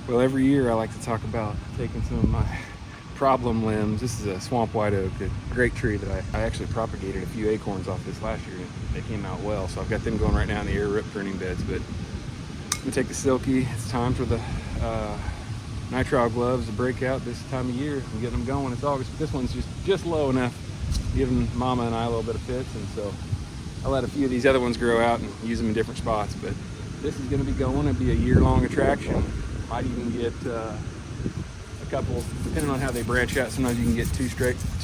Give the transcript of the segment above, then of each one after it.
Well, every year I like to talk about taking some of my problem limbs. This is a swamp white oak, a great tree that I actually propagated a few acorns off this last year. They came out well, so I've got them going right now in the air rip pruning beds. But I'm gonna take the silky. It's time for the nitrile gloves to break out this time of year. I'm getting them going. It's August, but this one's just low enough, giving Mama and I a little bit of fits, and so I let a few of these other ones grow out and use them in different spots. But this is going to be going. It'll be a year-long attraction. Might even get a couple, depending on how they branch out. Sometimes you can get two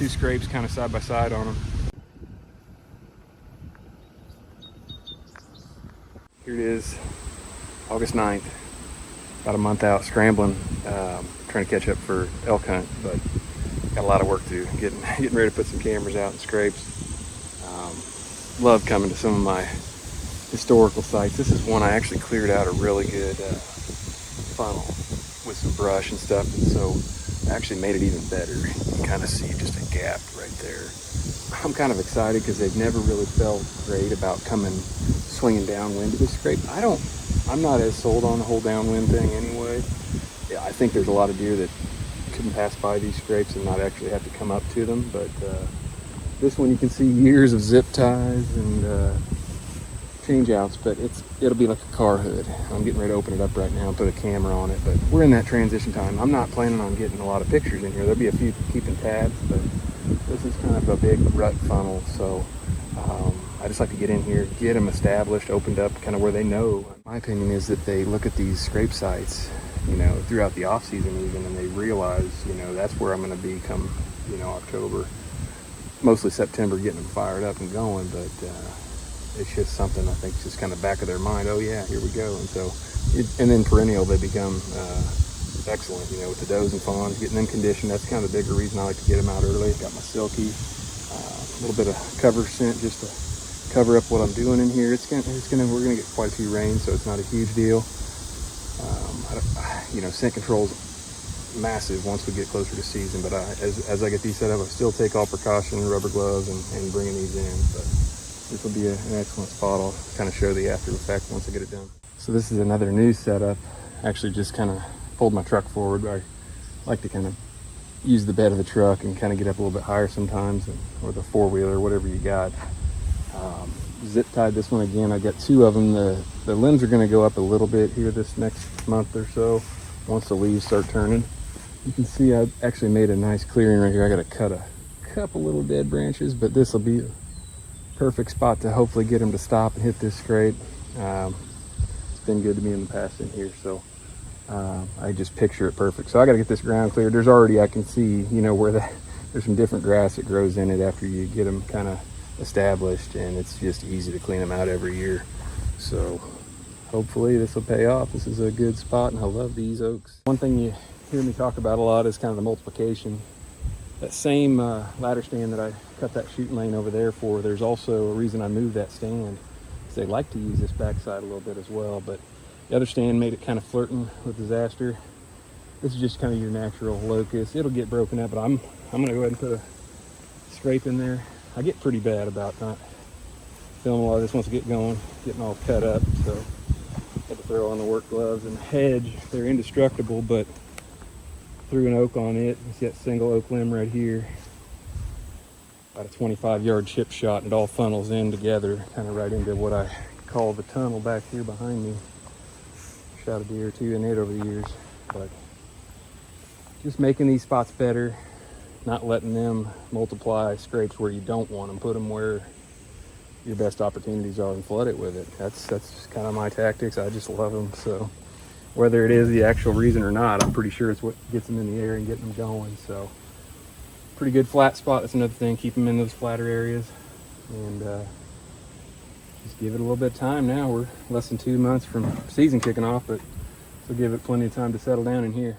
scrapes kind of side by side on them. Here it is, August 9th. About a month out scrambling, trying to catch up for elk hunt, but got a lot of work to do. Getting ready to put some cameras out and scrapes. Love coming to some of my historical sites. This is one I actually cleared out a really good funnel with some brush and stuff, and so I actually made it even better. You can kind of see just a gap right there. I'm kind of excited because they've never really felt great about coming swinging downwind to this scrape. I'm not as sold on the whole downwind thing anyway. Yeah, I think there's a lot of deer that couldn't pass by these scrapes and not actually have to come up to them, but this one you can see years of zip ties and change outs, but it'll be like a car hood. I'm getting ready to open it up right now and put a camera on it, but we're in that transition time. I'm not planning on getting a lot of pictures in here. There'll be a few keeping tabs, but this is kind of a big rut funnel, so I just like to get in here, get them established, opened up, kind of where they know. My opinion is that they look at these scrape sites, throughout the off season even, and they realize, that's where I'm going to be come, October, mostly September, getting them fired up and going. But it's just something I think just kind of back of their mind. Oh yeah, here we go. And so, and then perennial, they become excellent, with the does and fawns, getting them conditioned. That's kind of the bigger reason I like to get them out early. Got my silky, a little bit of cover scent just to cover up what I'm doing in here. We're gonna get quite a few rains, so it's not a huge deal. Scent control's massive once we get closer to season, but as I get these set up, I still take all precaution, rubber gloves, and bringing these in. But this will be an excellent spot. I'll kind of show the after effect once I get it done. So this is another new setup. Actually just kind of pulled my truck forward. I like to kind of use the bed of the truck and kind of get up a little bit higher sometimes, or the four-wheeler, whatever you got. Zip tied this one again. I got two of them. The limbs are going to go up a little bit here this next month or so once the leaves start turning. You can see I actually made a nice clearing right here. I got to cut a couple little dead branches, but this will be a perfect spot to hopefully get them to stop and hit this scrape. It's been good to me in the past in here, so I just picture it perfect. So I got to get this ground cleared. There's already, I can see, where there's some different grass that grows in it after you get them kind of established, and it's just easy to clean them out every year. So hopefully this will pay off. This is a good spot, and I love these oaks. One thing you hear me talk about a lot is kind of the multiplication. That same ladder stand that I cut that shooting lane over there for, there's also a reason I moved that stand, because they like to use this backside a little bit as well. But the other stand made it kind of flirting with disaster. This is just kind of your natural locus. It'll get broken up, but I'm gonna go ahead and put a scrape in there. I get pretty bad about not filming a lot of this once I get going, getting all cut up, so I had to throw on the work gloves. And the hedge, they're indestructible, but threw an oak on it. You see that single oak limb right here, about a 25-yard chip shot, and it all funnels in together, kind of right into what I call the tunnel back here behind me. Shot a deer or two in it over the years, but just making these spots better, not letting them multiply scrapes where you don't want them, put them where your best opportunities are and flood it with it. That's kind of my tactics. I just love them. So whether it is the actual reason or not, I'm pretty sure it's what gets them in the air and getting them going. So pretty good flat spot. That's another thing. Keep them in those flatter areas, and just give it a little bit of time. Now we're less than 2 months from season kicking off, but we'll give it plenty of time to settle down in here.